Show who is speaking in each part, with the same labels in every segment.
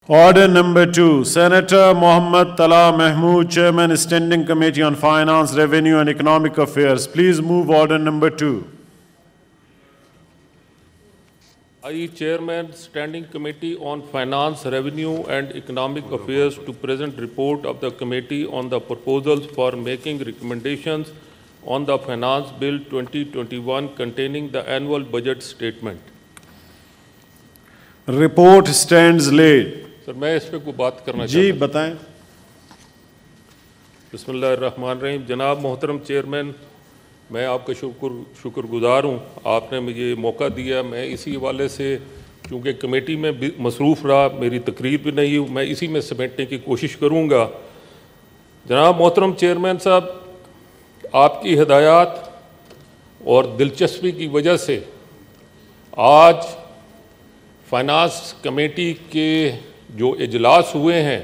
Speaker 1: Order number 2, Senator Mohammad Tala Mahmood, Chairman, Standing Committee on Finance, Revenue and Economic Affairs. Please move order number 2.
Speaker 2: I, Chairman, Standing Committee on Finance, Revenue and Economic Affairs, to present report of the committee on the proposals for making recommendations on the Finance Bill 2021 containing the annual budget statement.
Speaker 1: Report stands laid.
Speaker 2: سر میں اس پہ کوئی بات کرنا
Speaker 1: جی بتائیں.
Speaker 2: بسم اللہ الرحمن الرحیم. جناب محترم چیئرمین، میں آپ کا شکر گزار ہوں، آپ نے مجھے موقع دیا. میں اسی حوالے سے چونکہ کمیٹی میں مصروف رہا، میری تقریر بھی نہیں ہوئی، میں اسی میں سمیٹنے کی کوشش کروں گا. جناب محترم چیئرمین صاحب، آپ کی ہدایات اور دلچسپی کی وجہ سے آج فائنانس کمیٹی کے جو اجلاس ہوئے ہیں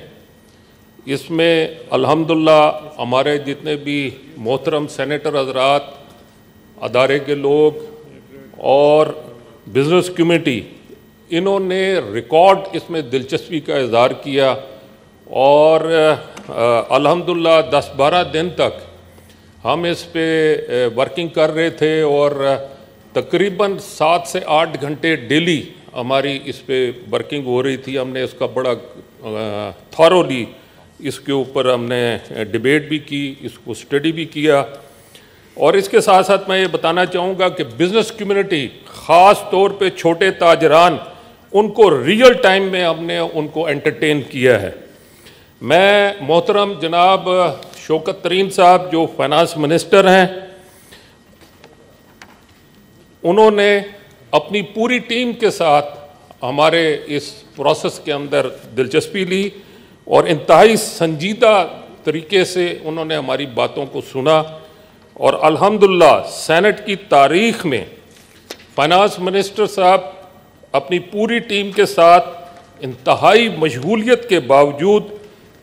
Speaker 2: اس میں الحمدللہ ہمارے جتنے بھی محترم سینیٹر حضرات، ادارے کے لوگ اور بزنس کمیٹی، انہوں نے ریکارڈ اس میں دلچسپی کا اظہار کیا اور الحمدللہ 10-12 دن تک ہم اس پہ ورکنگ کر رہے تھے اور تقریباً 7 سے 8 گھنٹے ڈیلی ہماری اس پہ ورکنگ ہو رہی تھی. ہم نے اس کا بڑا تھارولی اس کے اوپر ہم نے ڈیبیٹ بھی کی، اس کو اسٹڈی بھی کیا. اور اس کے ساتھ ساتھ میں یہ بتانا چاہوں گا کہ بزنس کمیونٹی، خاص طور پہ چھوٹے تاجران، ان کو ریئل ٹائم میں ہم نے ان کو انٹرٹین کیا ہے. میں محترم جناب شوکت ترین صاحب جو فائنانس منسٹر ہیں، انہوں نے اپنی پوری ٹیم کے ساتھ ہمارے اس پروسیس کے اندر دلچسپی لی اور انتہائی سنجیدہ طریقے سے انہوں نے ہماری باتوں کو سنا. اور الحمدللہ سینٹ کی تاریخ میں فائنانس منسٹر صاحب اپنی پوری ٹیم کے ساتھ انتہائی مشغولیت کے باوجود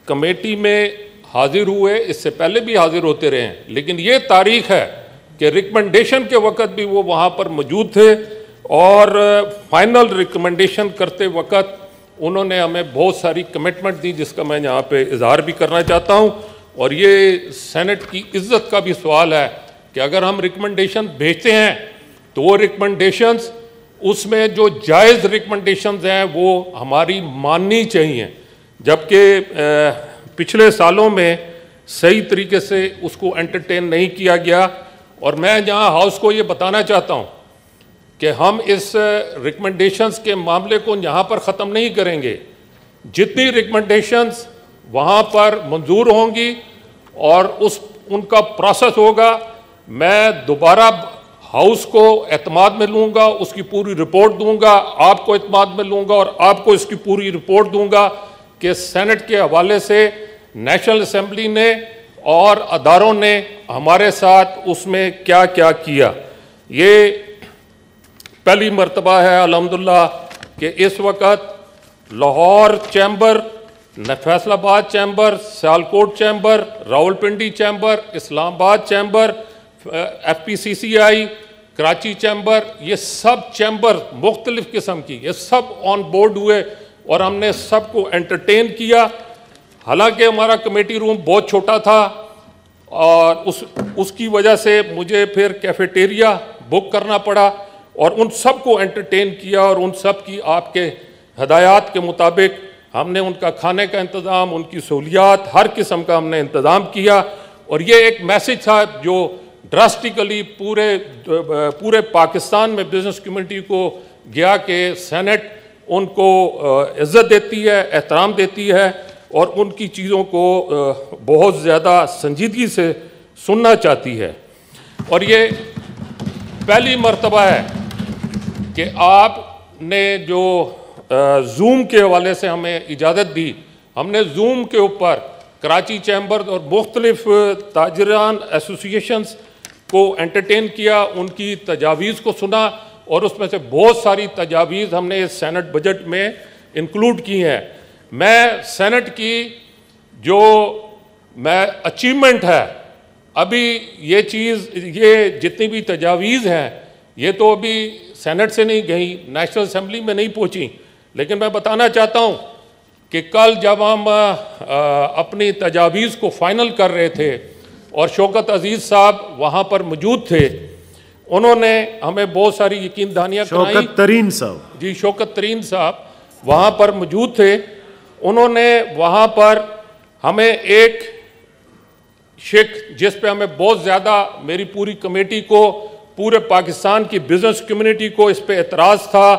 Speaker 2: کمیٹی میں حاضر ہوئے. اس سے پہلے بھی حاضر ہوتے رہے ہیں، لیکن یہ تاریخ ہے کہ ریکمنڈیشن کے وقت بھی وہ وہاں پر موجود تھے اور فائنل ریکمنڈیشن کرتے وقت انہوں نے ہمیں بہت ساری کمٹمنٹ دی، جس کا میں یہاں پہ اظہار بھی کرنا چاہتا ہوں. اور یہ سینٹ کی عزت کا بھی سوال ہے کہ اگر ہم ریکمنڈیشن بھیجتے ہیں تو وہ ریکمنڈیشنز، اس میں جو جائز ریکمنڈیشنز ہیں وہ ہماری ماننی چاہیے، جبکہ پچھلے سالوں میں صحیح طریقے سے اس کو انٹرٹین نہیں کیا گیا. اور میں یہاں ہاؤس کو یہ بتانا چاہتا ہوں کہ ہم اس ریکمنڈیشنز کے معاملے کو یہاں پر ختم نہیں کریں گے. جتنی ریکمنڈیشنز وہاں پر منظور ہوں گی اور ان کا پروسیس ہوگا، میں دوبارہ ہاؤس کو اعتماد میں لوں گا، اس کی پوری رپورٹ دوں گا، آپ کو اعتماد میں لوں گا اور آپ کو اس کی پوری رپورٹ دوں گا کہ سینٹ کے حوالے سے نیشنل اسمبلی نے اور اداروں نے ہمارے ساتھ اس میں کیا کیا کیا. یہ پہلی مرتبہ ہے الحمدللہ کہ اس وقت Lahore chamber, Faisalabad chamber, Sialkot chamber, Rawalpindi chamber, Islamabad chamber, F P C C I, Karachi chamber, یہ سب چیمبر مختلف قسم کی، یہ سب آن بورڈ ہوئے اور ہم نے سب کو انٹرٹین کیا. حالانکہ ہمارا کمیٹی روم بہت چھوٹا تھا اور اس کی وجہ سے مجھے پھر کیفیٹیریا بک کرنا پڑا اور ان سب کو انٹرٹین کیا اور ان سب کی آپ کے ہدایات کے مطابق ہم نے ان کا کھانے کا انتظام، ان کی سہولیات، ہر قسم کا ہم نے انتظام کیا. اور یہ ایک میسج تھا جو ڈراسٹیکلی پورے پاکستان میں بزنس کمیونٹی کو گیا کہ سینٹ ان کو عزت دیتی ہے، احترام دیتی ہے اور ان کی چیزوں کو بہت زیادہ سنجیدگی سے سننا چاہتی ہے. اور یہ پہلی مرتبہ ہے کہ آپ نے جو زوم کے حوالے سے ہمیں اجازت دی، ہم نے زوم کے اوپر کراچی چیمبر اور مختلف تاجران ایسوسیشنز کو انٹرٹین کیا، ان کی تجاویز کو سنا اور اس میں سے بہت ساری تجاویز ہم نے اس سینٹ بجٹ میں انکلوڈ کی ہیں. میں سینٹ کی جو اچیومنٹ ہے، ابھی یہ جتنی بھی تجاویز ہیں یہ تو ابھی سینٹ سے نہیں گئیں، نیشنل اسمبلی میں نہیں پہنچیں، لیکن میں بتانا چاہتا ہوں کہ کل جب ہم اپنی تجاویز کو فائنل کر رہے تھے اور شوکت عزیز صاحب وہاں پر موجود تھے، انہوں نے ہمیں بہت ساری یقین دہانیاں کرائیں۔
Speaker 1: شوکت ترین صاحب،
Speaker 2: جی شوکت ترین صاحب وہاں پر موجود تھے۔ انہوں نے وہاں پر ہمیں ایک شک جس پہ ہمیں بہت زیادہ، میری پوری کمیٹی کو، پورے پاکستان کی بزنس کمیونٹی کو اس پہ اعتراض تھا،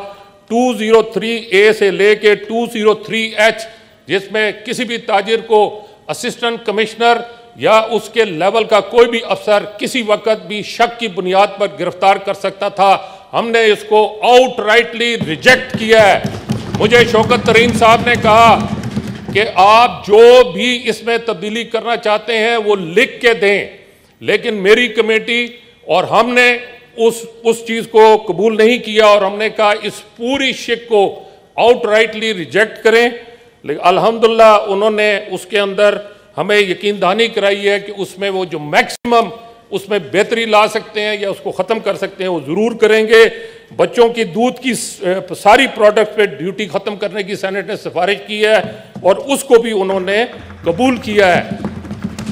Speaker 2: 203A سے لے کے 203H، جس میں کسی بھی تاجر کو اسسٹنٹ کمشنر یا اس کے لیول کا کوئی بھی افسر کسی وقت بھی شک کی بنیاد پر گرفتار کر سکتا تھا۔ ہم نے اس کو آؤٹ رائٹلی ریجیکٹ کیا ہے۔ مجھے شوکت ترین صاحب نے کہا کہ آپ جو بھی اس میں تبدیلی کرنا چاہتے ہیں وہ لکھ کے دیں، لیکن میری کمیٹی اور ہم نے اس چیز کو قبول نہیں کیا، اور ہم نے کہا اس پوری شک کو آؤٹ رائٹلی ریجیکٹ کریں۔ لیکن الحمدللہ انہوں نے اس کے اندر ہمیں یقین دہانی کرائی ہے کہ اس میں وہ جو میکسیمم اس میں بہتری لا سکتے ہیں یا اس کو ختم کر سکتے ہیں وہ ضرور کریں گے۔ بچوں کی دودھ کی ساری پروڈکٹ پہ ڈیوٹی ختم کرنے کی سینٹ نے سفارش کی ہے، اور اس کو بھی انہوں نے قبول کیا ہے۔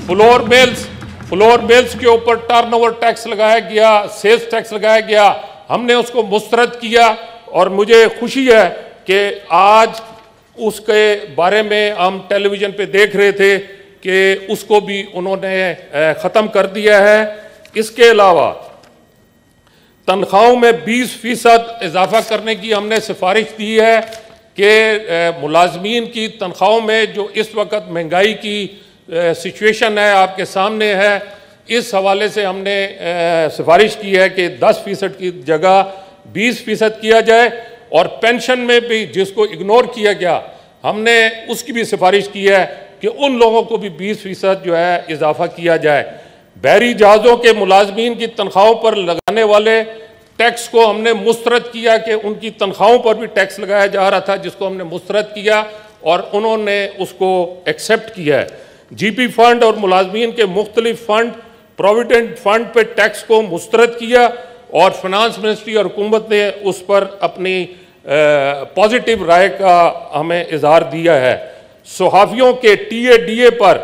Speaker 2: فلور میلز کے اوپر ٹرن اوور ٹیکس لگایا گیا، سیلز ٹیکس لگایا گیا، ہم نے اس کو مسترد کیا، اور مجھے خوشی ہے کہ آج اس کے بارے میں ہم ٹیلی ویژن پہ دیکھ رہے تھے کہ اس کو بھی انہوں نے ختم کر دیا ہے۔ اس کے علاوہ تنخواہوں میں 20% اضافہ کرنے کی ہم نے سفارش دی ہے کہ ملازمین کی تنخواہوں میں جو اس وقت مہنگائی کی سچویشن ہے آپ کے سامنے ہے، اس حوالے سے ہم نے سفارش کی ہے کہ 10% کی جگہ 20% کیا جائے، اور پینشن میں بھی جس کو اگنور کیا گیا ہم نے اس کی بھی سفارش کی ہے کہ ان لوگوں کو بھی 20% جو ہے اضافہ کیا جائے۔ بحری جہازوں کے ملازمین کی تنخواہوں پر لگانے والے ٹیکس کو ہم نے مسترد کیا کہ ان کی تنخواہوں پر بھی ٹیکس لگایا جا رہا تھا، جس کو ہم نے مسترد کیا اور انہوں نے اس کو ایکسیپٹ کیا ہے۔ جی پی فنڈ اور ملازمین کے مختلف فنڈ، پروویڈنٹ فنڈ پہ ٹیکس کو مسترد کیا، اور فنانس منسٹری اور حکومت نے اس پر اپنی پازیٹیو رائے کا ہمیں اظہار دیا ہے۔ صحافیوں کے TADA پر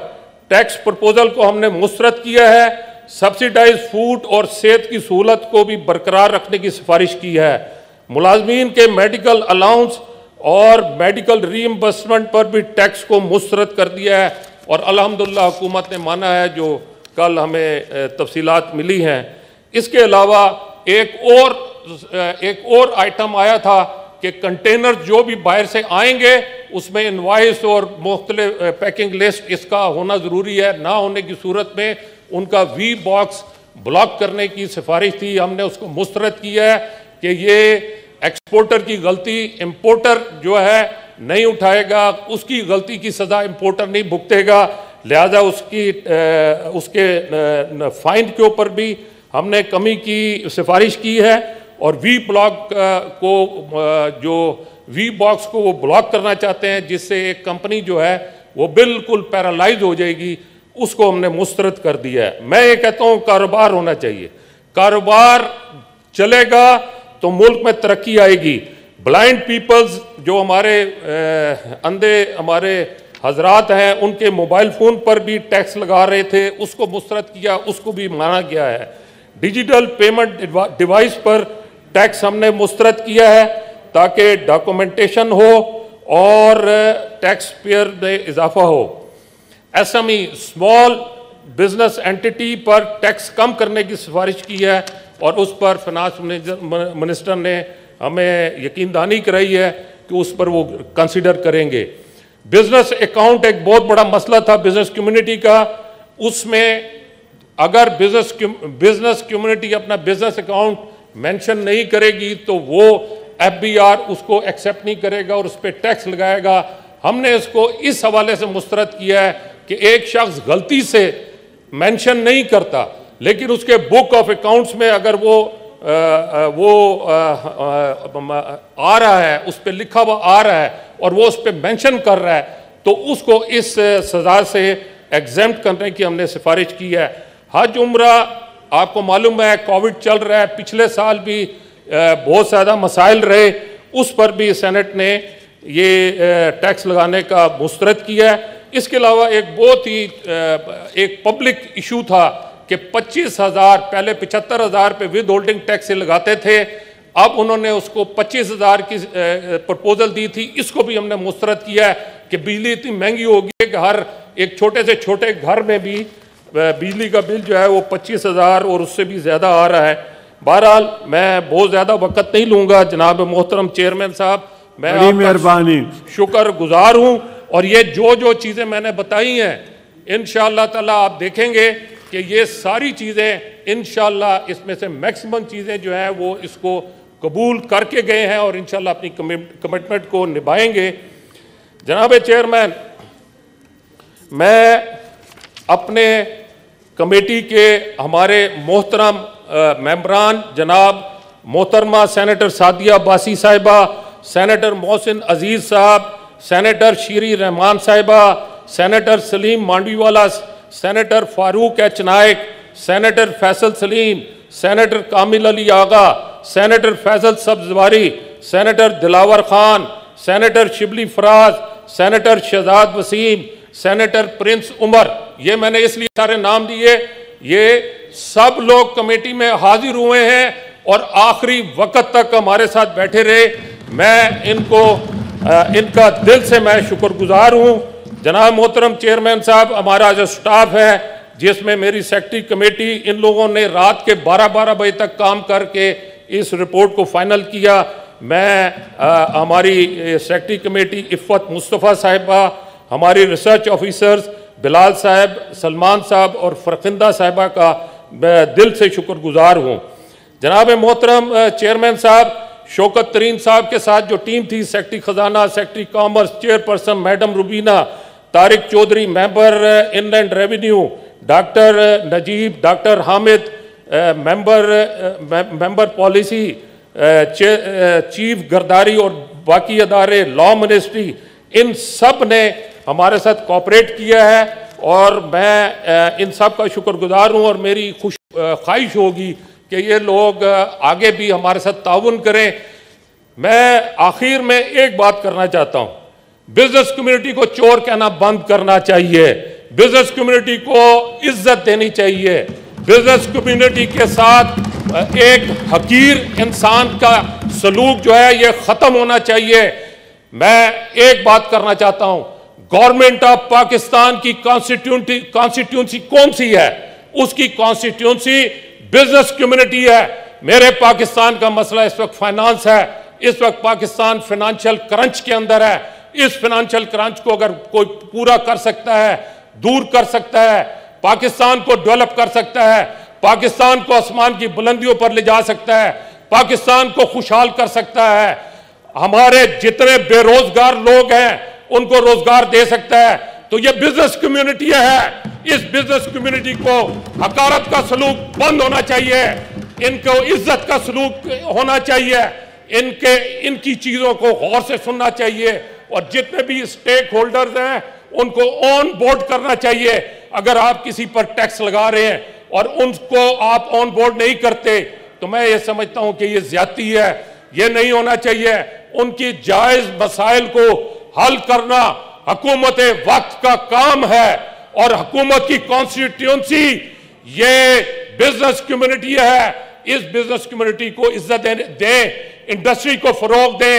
Speaker 2: ٹیکس پرپوزل کو ہم نے مسترد کیا ہے۔ سبسیڈائز فوڈ اور صحت کی سہولت کو بھی برقرار رکھنے کی سفارش کی ہے۔ ملازمین کے میڈیکل الاؤنس اور میڈیکل ری ایمبرسمنٹ پر بھی ٹیکس کو مسترد کر دیا ہے، اور الحمدللہ حکومت نے مانا ہے، جو کل ہمیں تفصیلات ملی ہیں۔ اس کے علاوہ ایک اور آئٹم آیا تھا کہ کنٹینر جو بھی باہر سے آئیں گے اس میں انوائس اور مختلف پیکنگ لسٹ اس کا ہونا ضروری ہے، نہ ہونے کی صورت میں ان کا وی باکس بلاک کرنے کی سفارش تھی، ہم نے اس کو مسترد کیا ہے کہ یہ ایکسپورٹر کی غلطی امپورٹر جو ہے نہیں اٹھائے گا، اس کی غلطی کی سزا امپورٹر نہیں بھگتے گا، لہذا اس کے فائن کے اوپر بھی ہم نے کمی کی سفارش کی ہے، اور وی بلاک کو جو وی باکس کو وہ بلاک کرنا چاہتے ہیں جس سے ایک کمپنی جو ہے وہ بالکل پیرالائز ہو جائے گی، اس کو ہم نے مسترد کر دیا ہے۔ میں یہ کہتا ہوں کاروبار ہونا چاہیے، کاروبار چلے گا تو ملک میں ترقی آئے گی۔ بلائنڈ پیپلز جو ہمارے اندھے ہمارے حضرات ہیں ان کے موبائل فون پر بھی ٹیکس لگا رہے تھے، اس کو مسترد کیا، اس کو بھی مانا گیا ہے۔ ڈیجیٹل پیمنٹ ڈیوائس پر ٹیکس ہم نے مسترد کیا ہے تاکہ ڈاکومنٹیشن ہو اور ٹیکس پیئر میں اضافہ ہو۔ SME اسمال بزنس اینٹی پر ٹیکس کم کرنے کی سفارش کی ہے، اور اس پر فنانس منسٹر نے ہمیں یقین دہانی کرائی ہے کہ اس پر وہ کنسیڈر کریں گے۔ بزنس اکاؤنٹ ایک بہت بڑا مسئلہ تھا بزنس کمیونٹی کا، اس میں اگر بزنس کمیونٹی اپنا بزنس اکاؤنٹ مینشن نہیں کرے گی تو وہ FBR اس کو ایکسیپٹ نہیں کرے گا اور اس پہ ٹیکس لگائے گا۔ ہم نے اس کو اس حوالے سے مسترد کیا ہے کہ ایک شخص غلطی سے مینشن نہیں کرتا لیکن اس کے بک آف اکاؤنٹس میں اگر وہ آ رہا ہے، اس پہ لکھا ہوا آ رہا ہے اور وہ اس پہ مینشن کر رہا ہے تو اس کو اس سزا سے ایگزیمپٹ کرنے کی ہم نے سفارش کی ہے۔ حج عمرہ آپ کو معلوم ہے کووڈ چل رہا ہے، پچھلے سال بھی بہت زیادہ مسائل رہے، اس پر بھی سینٹ نے یہ ٹیکس لگانے کا مسترد کیا ہے۔ اس کے علاوہ ایک بہت ہی ایک پبلک ایشو تھا کہ 25,000 پہلے 75,000 پہ ود ہولڈنگ ٹیکس سے لگاتے تھے، اب انہوں نے اس کو 25,000 کی پرپوزل دی تھی، اس کو بھی ہم نے مسترد کیا ہے کہ بجلی اتنی مہنگی ہو گئی ہے کہ ہر ایک چھوٹے سے چھوٹے گھر میں بھی بجلی کا بل جو ہے وہ 25,000 اور اس سے بھی زیادہ آ رہا ہے۔ بہرحال میں بہت زیادہ وقت نہیں لوں گا جناب محترم چیئرمین صاحب، میں آپ کا شکر گزار ہوں، اور یہ جو چیزیں میں نے بتائی ہیں انشاءاللہ تعالیٰ آپ دیکھیں گے کہ یہ ساری چیزیں انشاءاللہ اس میں سے میکسیمم چیزیں جو ہیں وہ اس کو قبول کر کے گئے ہیں اور انشاءاللہ اپنی کمٹمنٹ کو نبھائیں گے۔ جناب چیئرمین، میں اپنے کمیٹی کے ہمارے محترم ممبران جناب محترمہ سینیٹر سعدیہ عباسی صاحبہ، سینیٹر محسن عزیز صاحب، سینیٹر شیری رحمان صاحبہ، senator Saleem Mandviwalla, senator Farooq H Naek, senator Faisal Saleem, senator Kamil Ali Agha, senator Faisal Sabzwari, senator Dilawar Khan, senator Shibli Faraz, senator Shahzad Waseem, senator Prince Umar, یہ میں نے اس لیے سارے نام دیے، یہ سب لوگ کمیٹی میں حاضر ہوئے ہیں اور آخری وقت تک ہمارے ساتھ بیٹھے رہے۔ میں ان کا دل سے میں شکر گزار ہوں۔ جناب محترم چیئرمین صاحب، ہمارا جو سٹاف ہے جس میں میری سیکٹری کمیٹی، ان لوگوں نے رات کے 12 بجے تک کام کر کے اس رپورٹ کو فائنل کیا۔ میں ہماری سیکٹری کمیٹی عفت مصطفیٰ صاحبہ، ہماری ریسرچ آفیسرز بلال صاحب، سلمان صاحب اور فرخندہ صاحبہ کا دل سے شکر گزار ہوں۔ جناب محترم چیئرمین صاحب، شوکت ترین صاحب کے ساتھ جو ٹیم تھی، سیکٹری خزانہ، secretary commerce, chairperson madam Rubina, Tariq Chaudhry member in land revenue, doctor Najeeb, doctor Hamid member policy, chief گرداری اور باقی ادارے، لا منسٹری، ان سب نے ہمارے ساتھ کوآپریٹ کیا ہے اور میں ان سب کا شکر گزار ہوں، اور میری خواہش ہوگی کہ یہ لوگ آگے بھی ہمارے ساتھ تعاون کریں۔ میں آخر میں ایک بات کرنا چاہتا ہوں، بزنس کمیونٹی کو چور کہنا بند کرنا چاہیے، بزنس کمیونٹی کو عزت دینی چاہیے، بزنس کمیونٹی کے ساتھ ایک حقیر انسان کا سلوک جو ہے یہ ختم ہونا چاہیے۔ میں ایک بات کرنا چاہتا ہوں، گورنمنٹ آف پاکستان کی کانسٹیٹیونسی کون سی ہے؟ اس کی کانسٹیٹیونسی بزنس کمیونٹی ہے۔ میرے پاکستان کا مسئلہ اس وقت فائنانس ہے، اس وقت پاکستان فائنانشل کرنچ کے اندر ہے۔ اس فائنانشل کرنچ کو اگر کوئی پورا کر سکتا ہے، دور کر سکتا ہے، پاکستان کو ڈیولپ کر سکتا ہے، پاکستان کو آسمان کی بلندیوں پر لے جا سکتا ہے، پاکستان کو خوشحال کر سکتا ہے، ہمارے جتنے بے روزگار لوگ ہیں ان کو روزگار دے سکتا ہے، تو یہ بزنس کمیونٹی ہے۔ اس بزنس کمیونٹی کو حقارت کا سلوک بند ہونا چاہیے، ان کو عزت کا سلوک ہونا چاہیے، ان کی چیزوں کو غور سے سننا چاہیے، اور جتنے بھی سٹیک ہولڈرز ہیں ان کو آن بورڈ کرنا چاہیے۔ اگر آپ کسی پر ٹیکس لگا رہے ہیں اور ان کو آپ آن بورڈ نہیں کرتے تو میں یہ سمجھتا ہوں کہ یہ زیادتی ہے، یہ نہیں ہونا چاہیے۔ ان کی جائز مسائل کو حل کرنا حکومت وقت کا کام ہے، اور حکومت کی کانسٹیٹیونسی یہ بزنس کمیونٹی ہے۔ اس بزنس کمیونٹی کو عزت دیں، انڈسٹری کو فروغ دیں،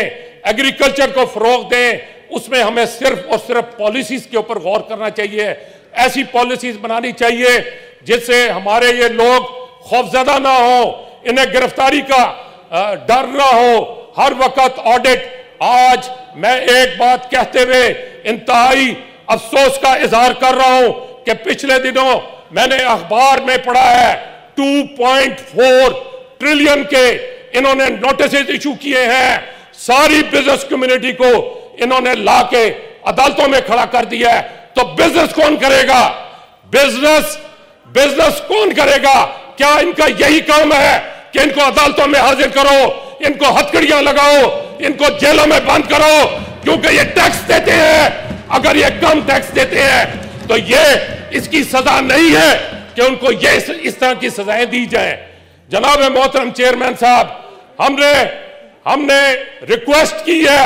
Speaker 2: ایگریکلچر کو فروغ دیں۔ اس میں ہمیں صرف اور صرف پالیسیز کے اوپر غور کرنا چاہیے، ایسی پالیسیز بنانی چاہیے جس سے ہمارے یہ لوگ خوفزدہ نہ ہوں، انہیں گرفتاری کا ڈر نہ ہو، ہر وقت آڈٹ۔ آج میں ایک بات کہتے ہوئے انتہائی افسوس کا اظہار کر رہا ہوں کہ پچھلے دنوں میں نے اخبار میں پڑھا ہے 2.4 ٹریلین کے انہوں نے نوٹسز ایشو کیے ہیں، ساری بزنس کمیونٹی کو انہوں نے لا کے عدالتوں میں کھڑا کر دیا ہے۔ تو بزنس کون کرے گا؟ بزنس کون کرے گا؟ کیا ان کا یہی کام ہے کہ ان کو عدالتوں میں حاضر کرو، ان کو ہتھکڑیاں لگاؤ، ان کو جیلوں میں بند کرو کیونکہ یہ ٹیکس دیتے ہیں؟ اگر یہ کم ٹیکس دیتے ہیں تو یہ اس کی سزا نہیں ہے کہ ان کو یہ اس طرح کی سزائیں دی جائیں۔ جناب محترم چیئرمین صاحب، ہم نے ریکویسٹ کی ہے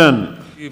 Speaker 1: 10।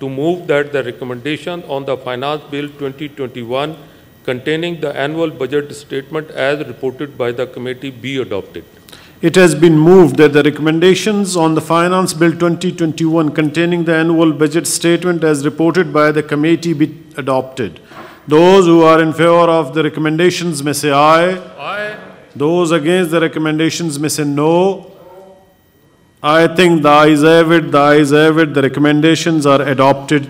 Speaker 2: to move that the recommendation on the Finance Bill 2021 containing the annual budget statement as reported by the committee be adopted.
Speaker 1: It has been moved that the recommendations on the Finance Bill 2021 containing the annual budget statement as reported by the committee be adopted. Those who are in favor of the recommendations may say aye.
Speaker 2: Aye.
Speaker 1: Those against the recommendations may say no. I think the ayes have it, the recommendations are adopted.